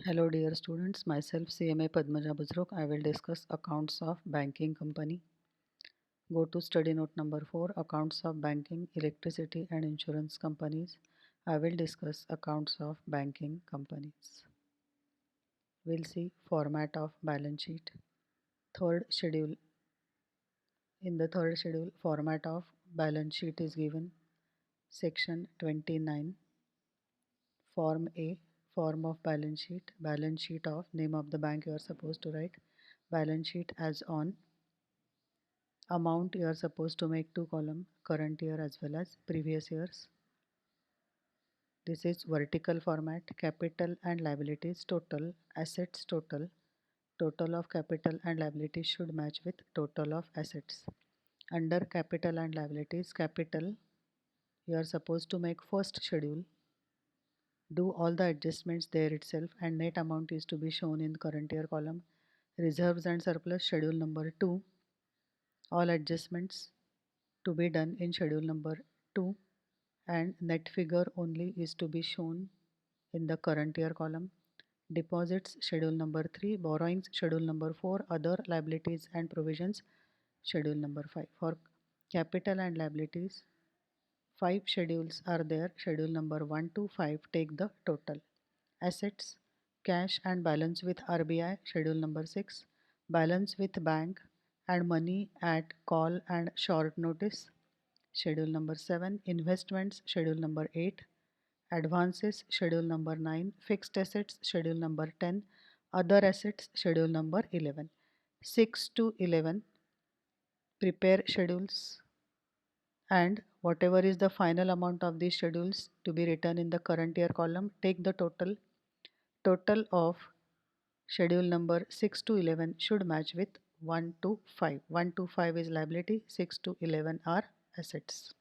Hello dear students, myself CMA Padmaja Bujruk. I will discuss accounts of banking company. Go to study note number 4, accounts of banking, electricity and insurance companies. I will discuss accounts of banking companies. We'll see format of balance sheet. Third schedule. In the third schedule, format of balance sheet is given. Section 29. Form A, form of balance sheet of name of the bank you are supposed to write. Balance sheet as on. Amount you are supposed to make 2 column, current year as well as previous years. This is vertical format. Capital and liabilities total, assets total. Total of capital and liabilities should match with total of assets. Under capital and liabilities, capital you are supposed to make first schedule, do all the adjustments there itself, and net amount is to be shown in current year column. Reserves and surplus, schedule number 2, all adjustments to be done in schedule number 2, and net figure only is to be shown in the current year column. Deposits, schedule number 3, borrowings, schedule number 4, other liabilities and provisions, schedule number 5. For capital and liabilities, 5 schedules are there. Schedule number 1 to 5 take the total. Assets, cash and balance with RBI, schedule number 6. Balance with bank and money at call and short notice, schedule number 7. Investments, schedule number 8. Advances, schedule number 9. Fixed assets, schedule number 10. Other assets, schedule number 11. 6 to 11 prepare schedules, and whatever is the final amount of these schedules to be written in the current year column, take the total of schedule number 6 to 11 should match with 1 to 5. 1 to 5 is liability, 6 to 11 are assets.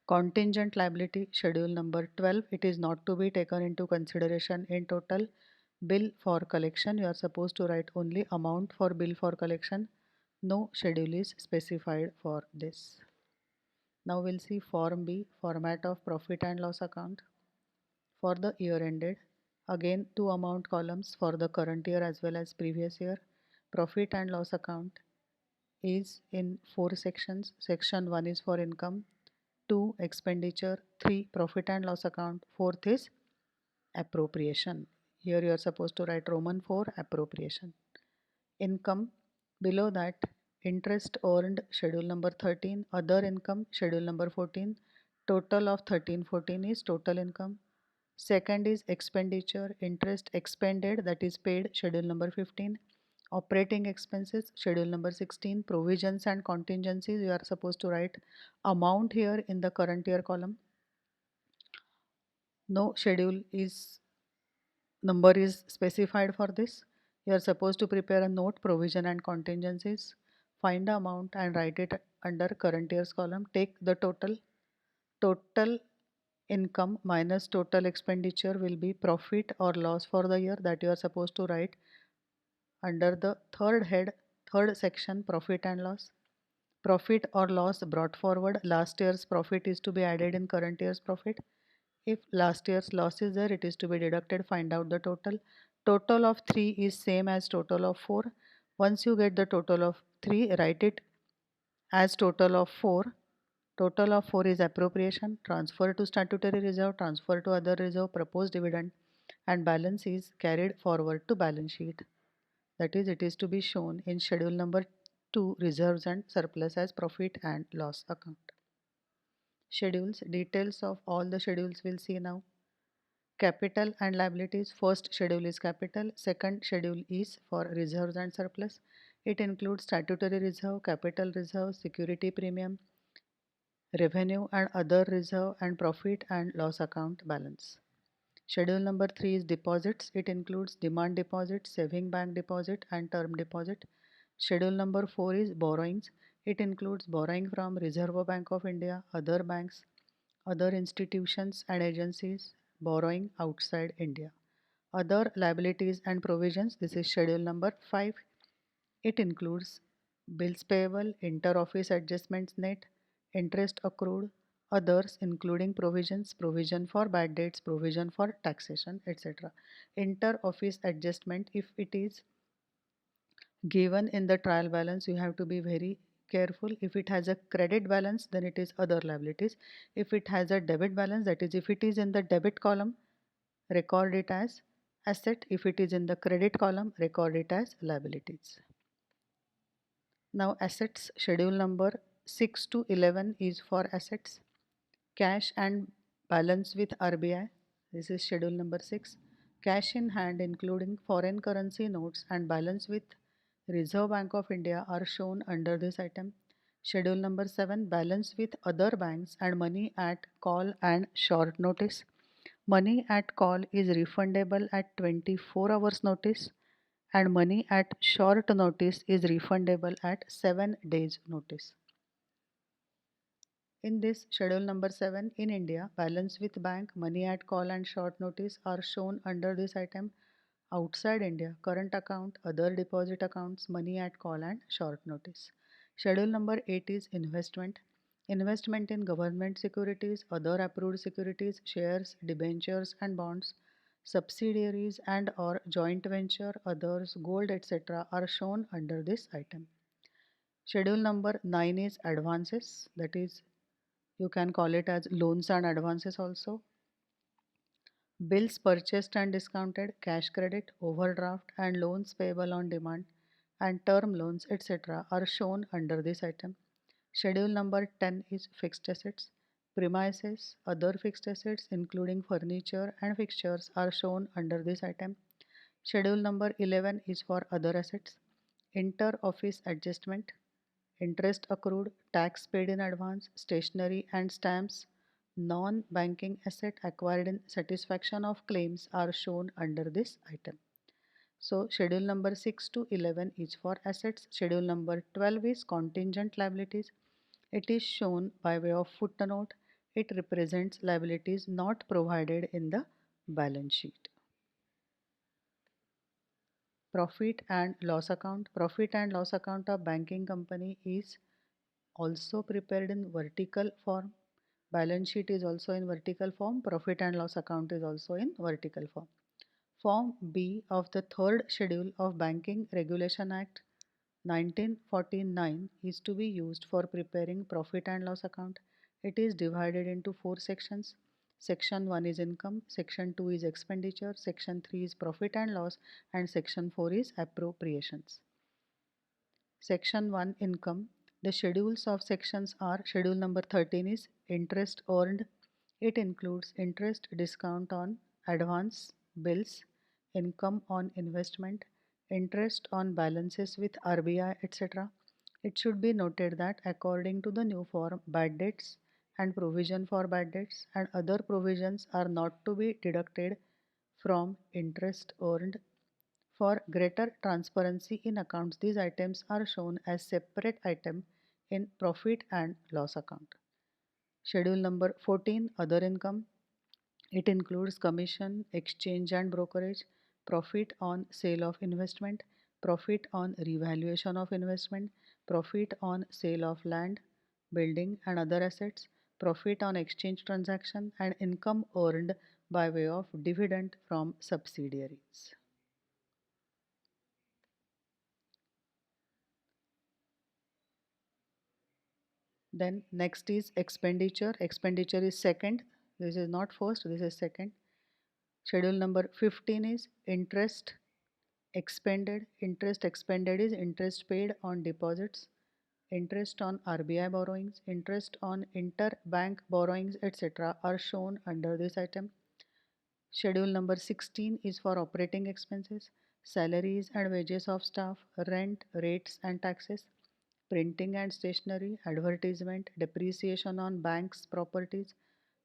Contingent liability, schedule number 12, it is not to be taken into consideration in total. Bill for collection, you are supposed to write only amount for bill for collection. No schedule is specified for this. Now we'll see Form B, format of profit and loss account. For the year ended, again 2 amount columns for the current year as well as previous year. Profit and loss account is in 4 sections. Section 1 is for income, 2 expenditure, 3 profit and loss account, 4th is appropriation. Here you are supposed to write Roman 4 appropriation. Income, below that interest earned, schedule number 13, other income, schedule number 14. Total of 13-14 is total income. Second is expenditure, interest expended, that is paid, schedule number 15. Operating expenses, schedule number 16. Provisions and contingencies, you are supposed to write amount here in the current year column. No schedule is number is specified for this. You are supposed to prepare a note, provision and contingencies. Find the amount and write it under current year's column. Take the total income minus total expenditure will be profit or loss for the year, that you are supposed to write under the third head, third section, profit and loss. Profit or loss brought forward, last year's profit is to be added in current year's profit. If last year's loss is there, it is to be deducted. Find out the total. Total of 3 is same as total of 4. Once you get the total of 3, write it as total of 4. Total of 4 is appropriation, transfer to statutory reserve, transfer to other reserve, proposed dividend, and balance is carried forward to balance sheet. That is, it is to be shown in schedule number 2, reserves and surplus, as profit and loss account. Schedules, details of all the schedules we'll see now. Capital and liabilities, first schedule is capital, second schedule is for reserves and surplus. It includes statutory reserve, capital reserve, security premium, revenue and other reserve, and profit and loss account balance. Schedule number 3 is deposits. It includes demand deposit, saving bank deposit and term deposit. Schedule number 4 is borrowings. It includes borrowing from Reserve Bank of India, other banks, other institutions and agencies, borrowing outside India. Other liabilities and provisions, this is schedule number 5. It includes bills payable, inter-office adjustments net, interest accrued, Others including provisions, provision for bad debts, provision for taxation, etc. Inter-office adjustment, if it is given in the trial balance, you have to be very careful. If it has a credit balance, then it is other liabilities. If it has a debit balance, that is if it is in the debit column, record it as asset. If it is in the credit column, record it as liabilities. Now assets, schedule number 6 to 11 is for assets. Cash and balance with RBI. This is schedule number 6. Cash in hand including foreign currency notes and balance with Reserve Bank of India are shown under this item. Schedule number 7. Balance with other banks and money at call and short notice. Money at call is refundable at 24 hours notice, and money at short notice is refundable at 7 days notice. In this schedule number 7, in India, balance with bank, money at call and short notice are shown under this item. Outside India, current account, other deposit accounts, money at call and short notice. Schedule number 8 is investment. Investment in government securities, other approved securities, shares, debentures and bonds, subsidiaries and or joint venture, others, gold, etc. are shown under this item. Schedule number 9 is advances, that is you can call it as loans and advances also. Bills purchased and discounted, cash credit, overdraft and loans payable on demand and term loans, etc. are shown under this item. Schedule number 10 is fixed assets. Premises, other fixed assets including furniture and fixtures are shown under this item. Schedule number 11 is for other assets. Inter-office adjustment, interest accrued, tax paid in advance, stationery and stamps, non-banking asset acquired in satisfaction of claims are shown under this item. So schedule number 6 to 11 is for assets. Schedule number 12 is contingent liabilities. It is shown by way of footnote. It represents liabilities not provided in the balance sheet. Profit and loss account. Profit and loss account of banking company is also prepared in vertical form. Balance sheet is also in vertical form. Profit and loss account is also in vertical form. Form B of the third schedule of Banking Regulation Act 1949 is to be used for preparing profit and loss account. It is divided into 4 sections. Section 1 is income, section 2 is expenditure, section 3 is profit and loss, and section 4 is appropriations. Section 1 income. The schedules of sections are schedule number 13 is interest earned. It includes interest discount on advance bills, income on investment, interest on balances with RBI, etc. It should be noted that according to the new form, bad debts and provision for bad debts and other provisions are not to be deducted from interest earned. For greater transparency in accounts, these items are shown as separate item in profit and loss account. Schedule number 14, other income. It includes commission, exchange and brokerage, profit on sale of investment, profit on revaluation of investment, profit on sale of land, building and other assets, profit on exchange transaction, and income earned by way of dividend from subsidiaries. Then next is expenditure. Expenditure is second. This is not first, this is second. Schedule number 15 is interest expended. Interest expended is interest paid on deposits, interest on RBI borrowings, interest on interbank borrowings, etc. are shown under this item. Schedule number 16 is for operating expenses, salaries and wages of staff, rent, rates and taxes, printing and stationery, advertisement, depreciation on banks' properties,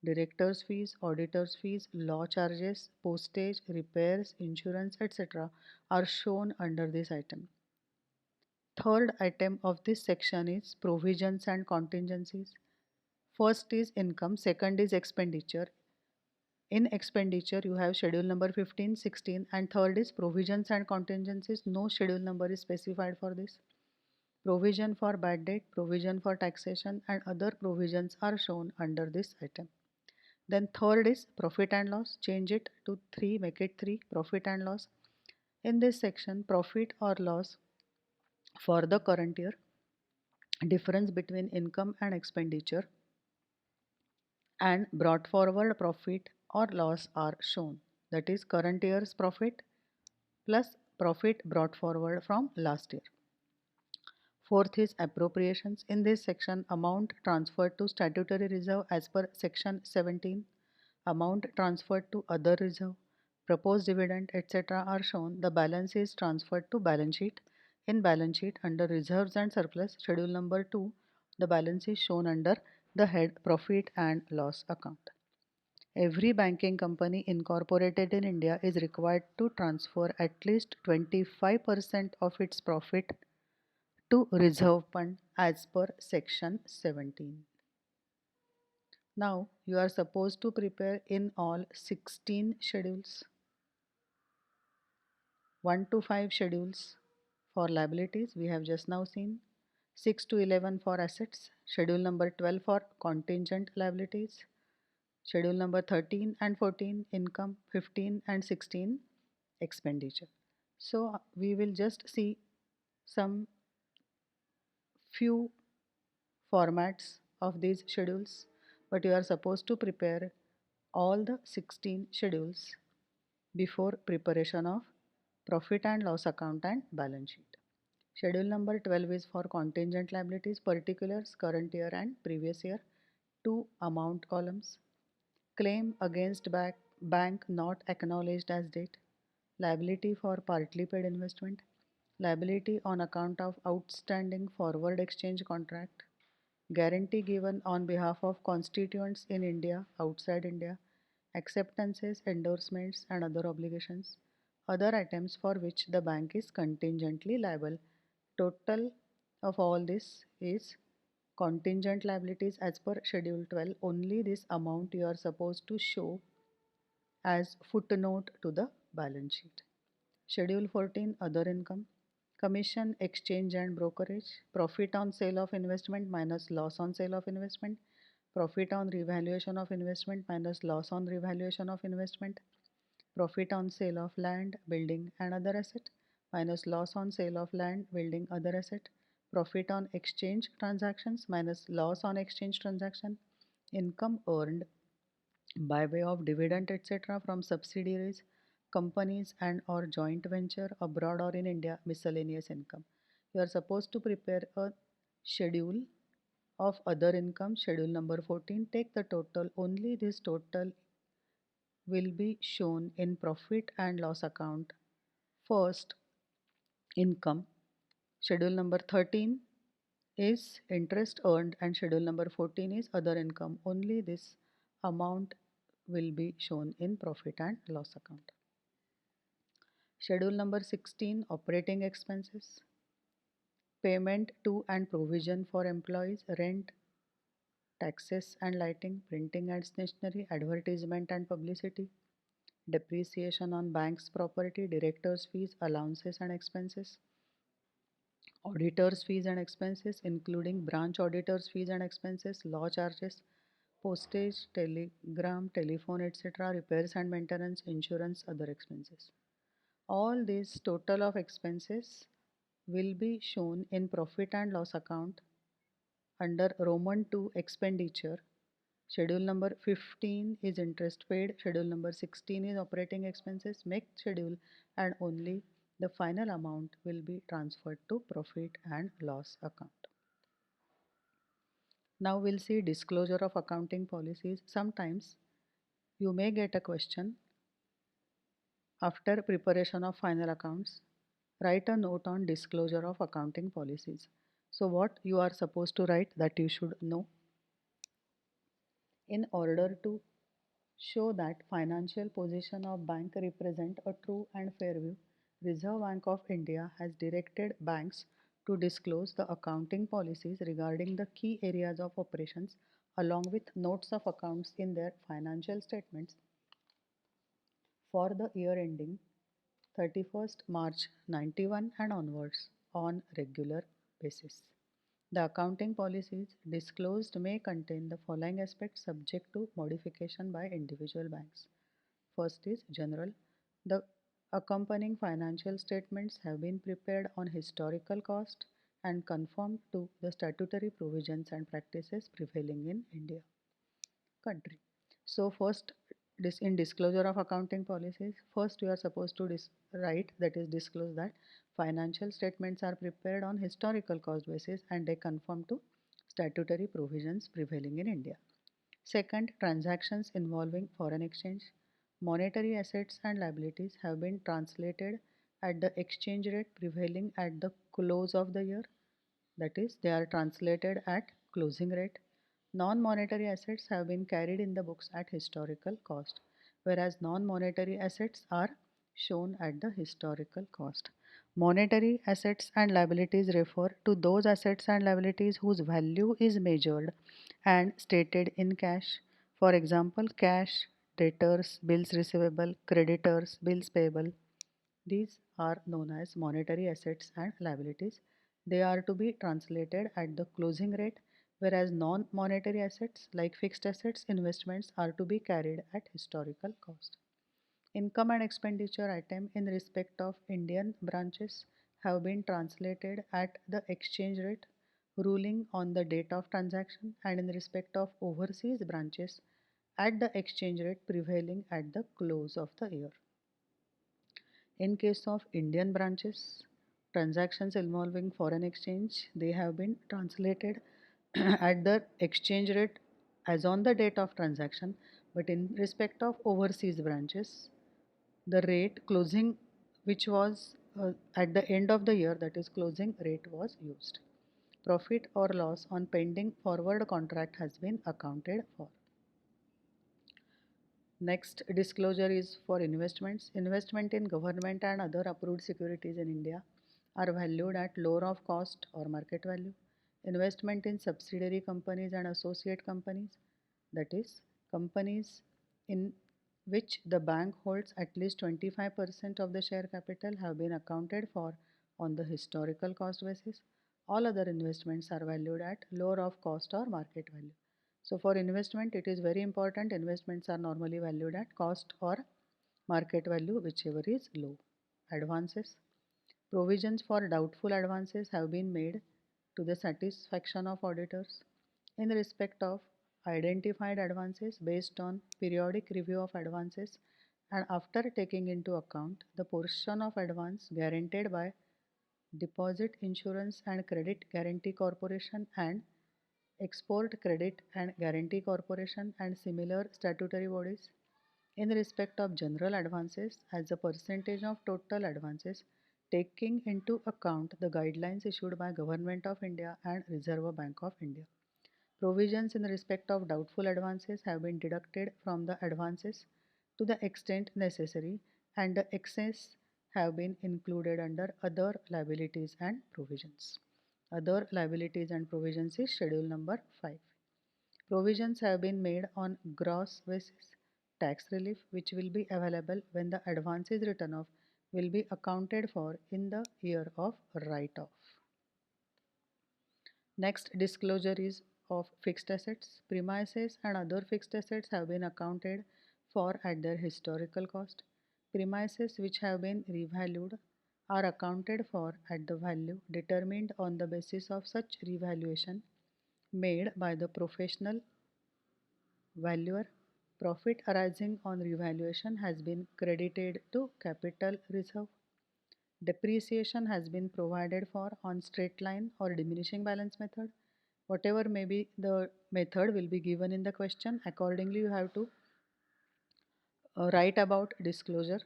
directors' fees, auditors' fees, law charges, postage, repairs, insurance, etc. are shown under this item. Third item of this section is provisions and contingencies. First is income, second is expenditure. In expenditure, you have schedule number 15, 16, and third is provisions and contingencies. No schedule number is specified for this. Provision for bad debt, provision for taxation and other provisions are shown under this item. Then third is profit and loss. Change it to 3, make it 3, profit and loss. In this section, profit or loss for the current year, difference between income and expenditure, and brought forward profit or loss are shown. That is current year's profit plus profit brought forward from last year. Fourth is appropriations. In this section, amount transferred to statutory reserve as per section 17, amount transferred to other reserve, proposed dividend, etc. are shown. The balance is transferred to balance sheet. In balance sheet under reserves and surplus, schedule number 2, the balance is shown under the head profit and loss account. Every banking company incorporated in India is required to transfer at least 25% of its profit to reserve fund as per section 17. Now you are supposed to prepare in all 16 schedules, 1 to 5 schedules for liabilities we have just now seen, 6 to 11 for assets, schedule number 12 for contingent liabilities, schedule number 13 and 14 income, 15 and 16 expenditure. So we will just see some few formats of these schedules, but you are supposed to prepare all the 16 schedules before preparation of profit and loss account and balance sheet. Schedule number 12 is for contingent liabilities, particulars, current year and previous year, 2 amount columns, claim against bank not acknowledged as debt, liability for partly paid investment, liability on account of outstanding forward exchange contract, guarantee given on behalf of constituents in India, outside India, acceptances, endorsements and other obligations, other items for which the bank is contingently liable. Total of all this is contingent liabilities as per schedule 12. Only this amount you are supposed to show as footnote to the balance sheet. Schedule 14, other income, commission, exchange and brokerage, profit on sale of investment minus loss on sale of investment, profit on revaluation of investment minus loss on revaluation of investment, profit on sale of land, building and other asset minus loss on sale of land, building, other asset, profit on exchange transactions minus loss on exchange transaction, income earned by way of dividend etc. from subsidiaries, companies and or joint venture abroad or in India, miscellaneous income. You are supposed to prepare a schedule of other income, schedule number 14. Take the total. Only this total will be shown in profit and loss account. First, income. Schedule number 13 is interest earned and schedule number 14 is other income. Only this amount will be shown in profit and loss account. Schedule number 16, operating expenses, payment to and provision for employees, rent, taxes and lighting, printing and stationery, advertisement and publicity, depreciation on bank's property, directors' fees, allowances and expenses, auditors' fees and expenses, including branch auditors' fees and expenses, law charges, postage, telegram, telephone, etc., repairs and maintenance, insurance, other expenses. All these total of expenses will be shown in profit and loss account under Roman 2 expenditure. Schedule number 15 is interest paid, schedule number 16 is operating expenses, make schedule and only the final amount will be transferred to profit and loss account. Now we'll see disclosure of accounting policies. Sometimes you may get a question after preparation of final accounts. Write a note on disclosure of accounting policies. So what you are supposed to write that you should know. In order to show that financial position of bank represent a true and fair view, Reserve Bank of India has directed banks to disclose the accounting policies regarding the key areas of operations along with notes of accounts in their financial statements for the year ending 31st March 91 and onwards on regular basis. The accounting policies disclosed may contain the following aspects subject to modification by individual banks. First is general. The accompanying financial statements have been prepared on historical cost and conform to the statutory provisions and practices prevailing in India country. So first, in disclosure of accounting policies, first you are supposed to write, that is disclose, that financial statements are prepared on historical cost basis and they conform to statutory provisions prevailing in India. Second, transactions involving foreign exchange. Monetary assets and liabilities have been translated at the exchange rate prevailing at the close of the year, that is, they are translated at closing rate. Non-monetary assets have been carried in the books at historical cost, whereas non-monetary assets are shown at the historical cost. Monetary assets and liabilities refer to those assets and liabilities whose value is measured and stated in cash. For example, cash, debtors, bills receivable, creditors, bills payable. These are known as monetary assets and liabilities. They are to be translated at the closing rate, whereas non-monetary assets like fixed assets, investments are to be carried at historical cost. Income and expenditure item in respect of Indian branches have been translated at the exchange rate ruling on the date of transaction, and in respect of overseas branches at the exchange rate prevailing at the close of the year. In case of Indian branches, transactions involving foreign exchange, they have been translated at the exchange rate as on the date of transaction, but in respect of overseas branches, the rate closing which was at the end of the year, that is closing rate, was used. Profit or loss on pending forward contract has been accounted for. Next disclosure is for investments. Investment in government and other approved securities in India are valued at lower of cost or market value. Investment in subsidiary companies and associate companies, that is companies in which the bank holds at least 25% of the share capital, have been accounted for on the historical cost basis. All other investments are valued at lower of cost or market value. So for investment, it is very important. Investments are normally valued at cost or market value, whichever is low. Advances. Provisions for doubtful advances have been made to the satisfaction of auditors in respect of identified advances based on periodic review of advances and after taking into account the portion of advance guaranteed by Deposit Insurance and Credit Guarantee Corporation and Export Credit and Guarantee Corporation and similar statutory bodies in respect of general advances as a percentage of total advances, taking into account the guidelines issued by Government of India and Reserve Bank of India. Provisions in respect of doubtful advances have been deducted from the advances to the extent necessary, and the excess have been included under other liabilities and provisions. Other liabilities and provisions is schedule number 5. Provisions have been made on gross basis. Tax relief which will be available when the advance is written off will be accounted for in the year of write-off. Next disclosure is of fixed assets. Premises and other fixed assets have been accounted for at their historical cost. Premises which have been revalued are accounted for at the value determined on the basis of such revaluation made by the professional valuer. Profit arising on revaluation has been credited to capital reserve. Depreciation has been provided for on straight line or diminishing balance method. Whatever may be the method will be given in the question. Accordingly, you have to write about disclosure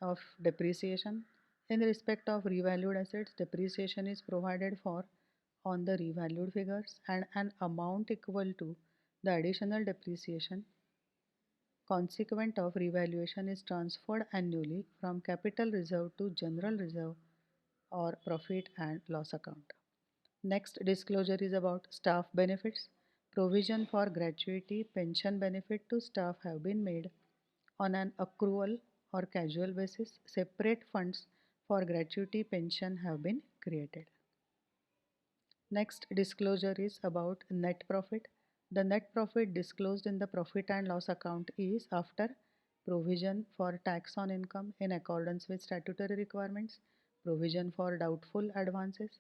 of depreciation. In respect of revalued assets, depreciation is provided for on the revalued figures, and an amount equal to the additional depreciation consequent of revaluation is transferred annually from capital reserve to general reserve or profit and loss account. Next disclosure is about staff benefits. Provision for gratuity pension benefit to staff have been made on an accrual or casual basis. Separate funds for gratuity pension have been created. Next disclosure is about net profit. The net profit disclosed in the profit and loss account is after provision for tax on income in accordance with statutory requirements, provision for doubtful advances,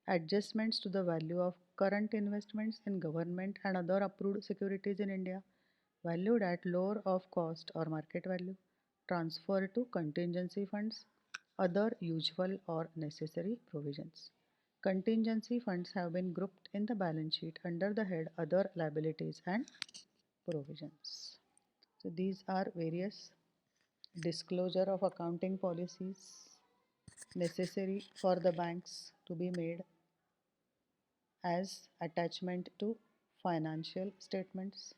adjustments to the value of current investments in government and other approved securities in India, valued at lower of cost or market value, transfer to contingency funds, other usual or necessary provisions. Contingency funds have been grouped in the balance sheet under the head Other Liabilities and Provisions. So these are various disclosure of accounting policies necessary for the banks to be made as attachment to financial statements.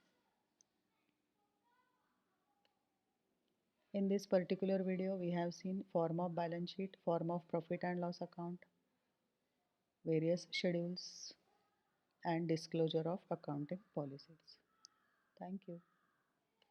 In this particular video, we have seen form of balance sheet, form of profit and loss account, various schedules, and disclosure of accounting policies. Thank you.